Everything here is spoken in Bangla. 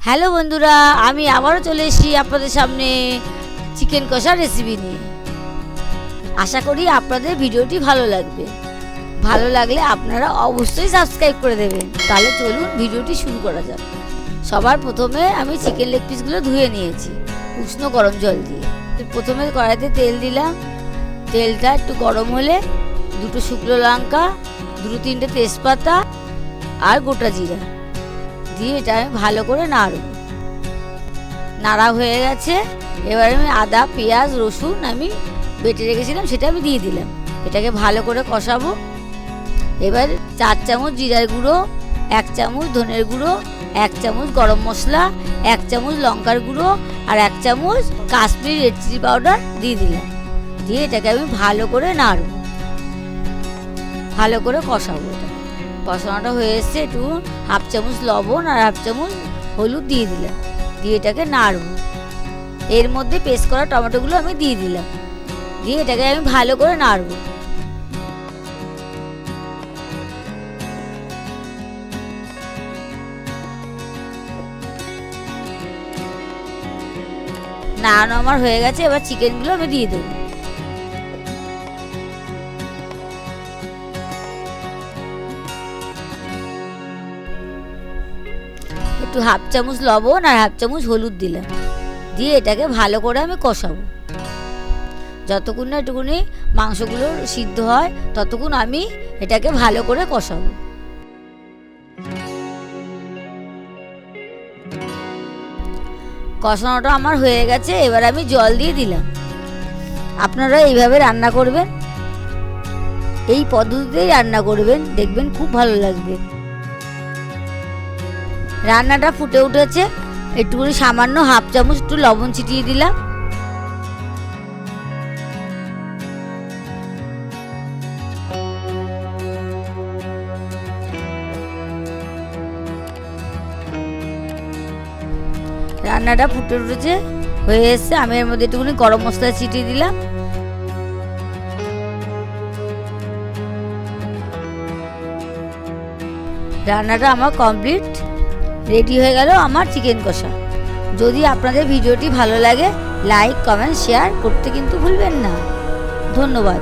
হ্যালো বন্ধুরা, আমি আবারও চলে এসেছি আপনাদের সামনে চিকেন কষা রেসিপি নিয়ে। আশা করি আপনাদের ভিডিওটি ভালো লাগবে। ভালো লাগলে আপনারা অবশ্যই সাবস্ক্রাইব করে দেবেন। তাহলে চলুন ভিডিওটি শুরু করা যাক। সবার প্রথমে আমি চিকেন লেগ পিসগুলো ধুয়ে নিয়েছি উষ্ণ গরম জল দিয়ে। প্রথমে কড়াইতে তেল দিলাম। তেলটা একটু গরম হলে দুটো শুকনো লঙ্কা, দুটো তিনটে তেজপাতা আর গোটা জিরা দিয়ে এটা আমি ভালো করে নাড়া হয়ে গেছে। এবার আমি আদা, পেঁয়াজ, রসুন আমি বেটে রেখেছিলাম সেটা আমি দিয়ে দিলাম। এটাকে ভালো করে কষাবো। এবার 4 চামচ জিরার গুঁড়ো, 1 চামচ ধনের গুঁড়ো, 1 চামচ গরম মশলা, 1 চামচ লঙ্কার গুঁড়ো আর 1 চামচ কাশ্মীরি রেড চিলি পাউডার দিয়ে দিলাম। দিয়ে এটাকে আমি ভালো করে নাড়ব, ভালো করে কষাবো। এটা কষানোটা হয়ে এসছে। একটু 1/2 চামচ লবণ আর 1/2 চামচ হলুদ দিয়ে দিলাম। দিয়ে এটাকে নাড়ব। এর মধ্যে পেস্ট করা টমেটোগুলো আমি দিয়ে দিলাম। দিয়ে এটাকে আমি ভালো করে নাড়ব। নাড়ানো আমার হয়ে গেছে। এবার চিকেনগুলো আমি দিয়ে দেবো। একটু 1/2 চামচ লবণ আর 1/2 চামচ হলুদ দিলাম। দিয়ে এটাকে ভালো করে আমি কষাবো। যতক্ষণ না একটুখানি মাংসগুলো সিদ্ধ হয় ততক্ষণ আমি এটাকে ভালো করে কষাবো। কষানোটা আমার হয়ে গেছে। এবার আমি জল দিয়ে দিলাম। আপনারা এইভাবে রান্না করবেন, এই পদ্ধতিতেই রান্না করবেন, দেখবেন খুব ভালো লাগবে। রান্নাটা ফুটে উঠেছে। একটুখানি সামান্য 1/2 চামচ একটু লবণ ছিটিয়ে দিলাম। রান্নাটা ফুটে উঠেছে, হয়ে এসছে। আমি এর মধ্যে একটুখানি গরম মশলা ছিটিয়ে দিলাম। রান্নাটা আমার কমপ্লিট, রেডি হয়ে গেল আমার চিকেন কষা। যদি আপনাদের ভিডিওটি ভালো লাগে লাইক, কমেন্ট, শেয়ার করতে কিন্তু ভুলবেন না। ধন্যবাদ।